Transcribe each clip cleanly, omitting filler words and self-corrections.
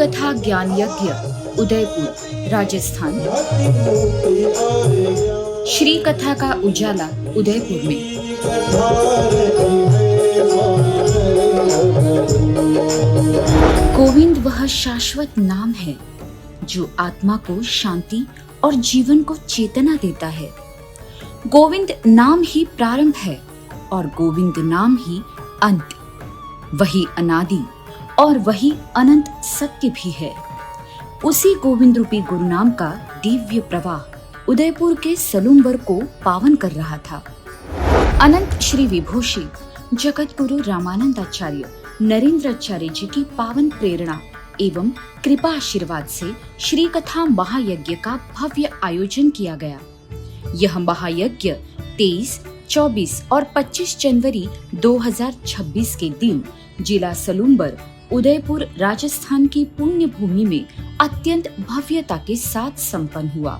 कथा ज्ञान यज्ञ उदयपुर राजस्थान। श्री कथा का उजाला उदयपुर में। गोविंद वह शाश्वत नाम है जो आत्मा को शांति और जीवन को चेतना देता है। गोविंद नाम ही प्रारंभ है और गोविंद नाम ही अंत। वही अनादि और वही अनंत सत्य भी है। उसी गोविंद रूपी गुरु नाम का दिव्य प्रवाह उदयपुर के सलूम्बर को पावन कर रहा था। अनंत श्री विभूषी जगत गुरु रामानंदाचार्य नरेंद्राचार्य जी की पावन प्रेरणा एवं कृपा आशीर्वाद से श्री कथा महायज्ञ का भव्य आयोजन किया गया। यह महायज्ञ 23, 24 और 25 जनवरी 2026 के दिन जिला सलूम्बर उदयपुर राजस्थान की पुण्य भूमि में अत्यंत भव्यता के साथ संपन्न हुआ।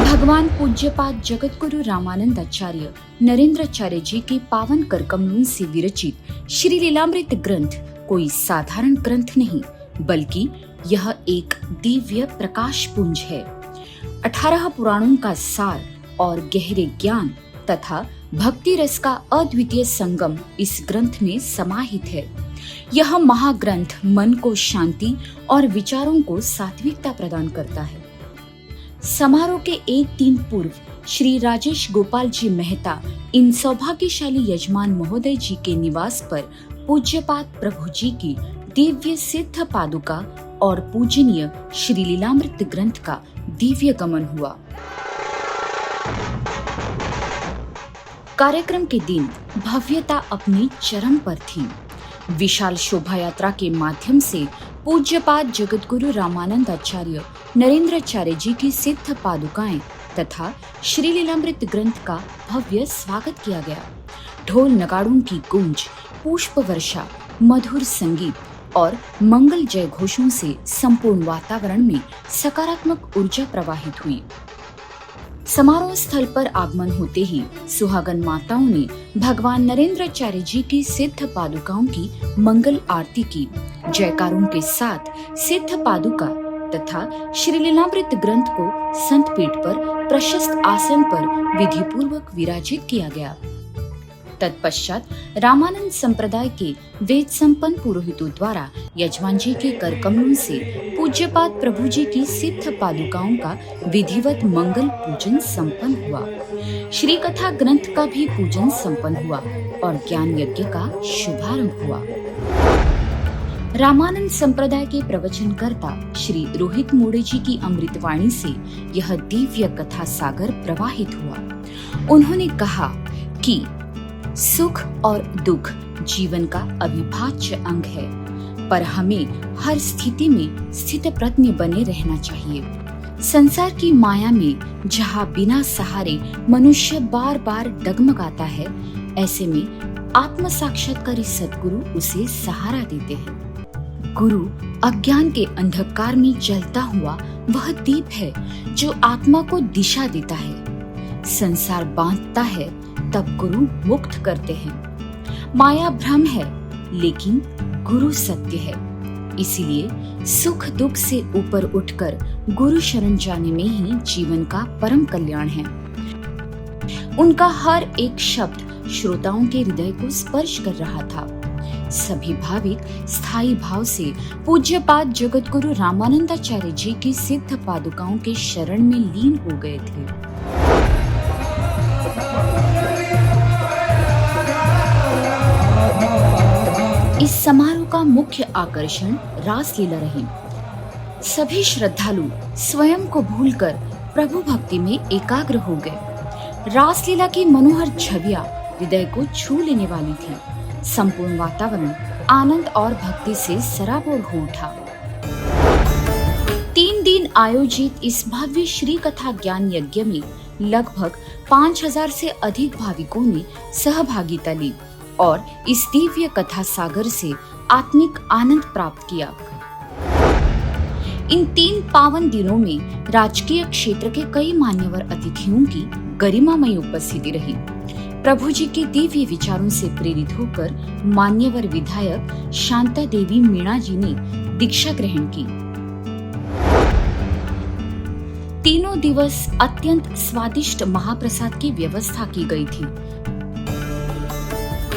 भगवान पूज्यपाद जगत गुरु रामानंदाचार्य नरेंद्राचार्य जी के पावन कर कमलों से विरचित श्री लीलामृत ग्रंथ कोई साधारण ग्रंथ नहीं, बल्कि यह एक दिव्य प्रकाश पुंज है। 18 पुराणों का सार और गहरे ज्ञान तथा भक्ति रस का अद्वितीय संगम इस ग्रंथ में समाहित है। यह महाग्रंथ मन को शांति और विचारों को सात्विकता प्रदान करता है। समारोह के एक दिन पूर्व श्री राजेश गोपाल जी मेहता इन सौभाग्यशाली यजमान महोदय जी के निवास पर पूज्यपाद प्रभु जी की दिव्य सिद्ध पादुका और पूजनीय श्री लीलामृत ग्रंथ का दिव्य गमन हुआ। कार्यक्रम के दिन भव्यता अपनी चरम पर थी। विशाल शोभा यात्रा के माध्यम से पूज्यपाद जगत गुरु रामानंदाचार्य नरेंद्राचार्य जी की सिद्ध पादुकाएं तथा श्री लीलामृत ग्रंथ का भव्य स्वागत किया गया। ढोल नगाड़ों की गूंज, पुष्प वर्षा, मधुर संगीत और मंगल जय घोषों से संपूर्ण वातावरण में सकारात्मक ऊर्जा प्रवाहित हुई। समारोह स्थल पर आगमन होते ही सुहागन माताओं ने भगवान नरेंद्राचार्य जी की सिद्ध पादुकाओं की मंगल आरती की। जयकारों के साथ सिद्ध पादुका तथा श्री लीलामृत ग्रंथ को संत पीठ पर प्रशस्त आसन पर विधि पूर्वक विराजित किया गया। तत्पश्चात रामानंद संप्रदाय के वेद संपन्न पुरोहितों द्वारा यजमान जी के कर कमलों से पूज्यपाद प्रभु जी की सिद्ध पादुकाओं का विधिवत मंगल पूजन संपन्न हुआ। श्री कथा ग्रंथ का भी पूजन संपन्न हुआ और ज्ञान यज्ञ का शुभारंभ हुआ। रामानंद संप्रदाय के प्रवचनकर्ता श्री रोहित मोड़े जी की अमृतवाणी से यह दिव्य कथा सागर प्रवाहित हुआ। उन्होंने कहा कि सुख और दुख जीवन का अविभाज्य अंग है, पर हमें हर स्थिति में स्थित प्रज्ञ बने रहना चाहिए। संसार की माया में जहाँ बिना सहारे मनुष्य बार बार डगमगाता है, ऐसे में आत्म साक्षात्कारी सद्गुरु उसे सहारा देते हैं। गुरु अज्ञान के अंधकार में जलता हुआ वह दीप है जो आत्मा को दिशा देता है। संसार बांधता है तब गुरु मुक्त करते हैं। माया भ्रम है लेकिन गुरु सत्य है। इसीलिए सुख दुख से ऊपर उठकर गुरु शरण जाने में ही जीवन का परम कल्याण है। उनका हर एक शब्द श्रोताओं के हृदय को स्पर्श कर रहा था। सभी भाविक स्थायी भाव से पूज्यपाद जगत गुरु रामानंदाचार्य जी की सिद्ध पादुकाओं के शरण में लीन हो गए थे। इस समारोह का मुख्य आकर्षण रासलीला रही। सभी श्रद्धालु स्वयं को भूलकर प्रभु भक्ति में एकाग्र हो गए। रासलीला की मनोहर छवियां हृदय को छू लेने वाली थी। संपूर्ण वातावरण आनंद और भक्ति से सराबोर हो उठा। 3 दिन आयोजित इस भव्य श्री कथा ज्ञान यज्ञ में लगभग 5000 से अधिक भाविकों ने सहभागिता ली और इस दिव्य कथा सागर से आत्मिक आनंद प्राप्त किया। इन 3 पावन दिनों में राजकीय क्षेत्र के कई मान्यवर अतिथियों की गरिमामय उपस्थिति रही। प्रभु जी के दिव्य विचारों से प्रेरित होकर मान्यवर विधायक शांता देवी मीणा जी ने दीक्षा ग्रहण की। तीनों दिवस अत्यंत स्वादिष्ट महाप्रसाद की व्यवस्था की गई थी।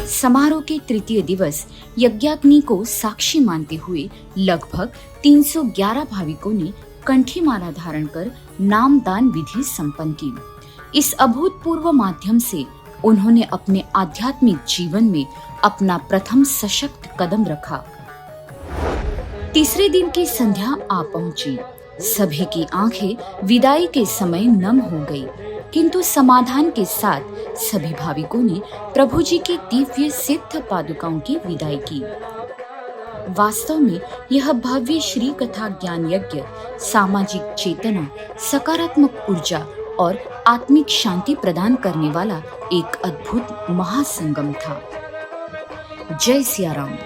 समारोह के तृतीय दिवस यज्ञाग्नि को साक्षी मानते हुए लगभग 311 भाविकों ने कंठी माला धारण कर नामदान विधि संपन्न की। इस अभूतपूर्व माध्यम से उन्होंने अपने आध्यात्मिक जीवन में अपना प्रथम सशक्त कदम रखा। तीसरे दिन की संध्या आ पहुंची। सभी की आंखें विदाई के समय नम हो गई, किंतु समाधान के साथ सभी भाविकों ने प्रभु जी की दिव्य सिद्ध पादुकाओं की विदाई की। वास्तव में यह भव्य श्री कथा ज्ञान यज्ञ सामाजिक चेतना, सकारात्मक ऊर्जा और आत्मिक शांति प्रदान करने वाला एक अद्भुत महासंगम था। जय सिया राम।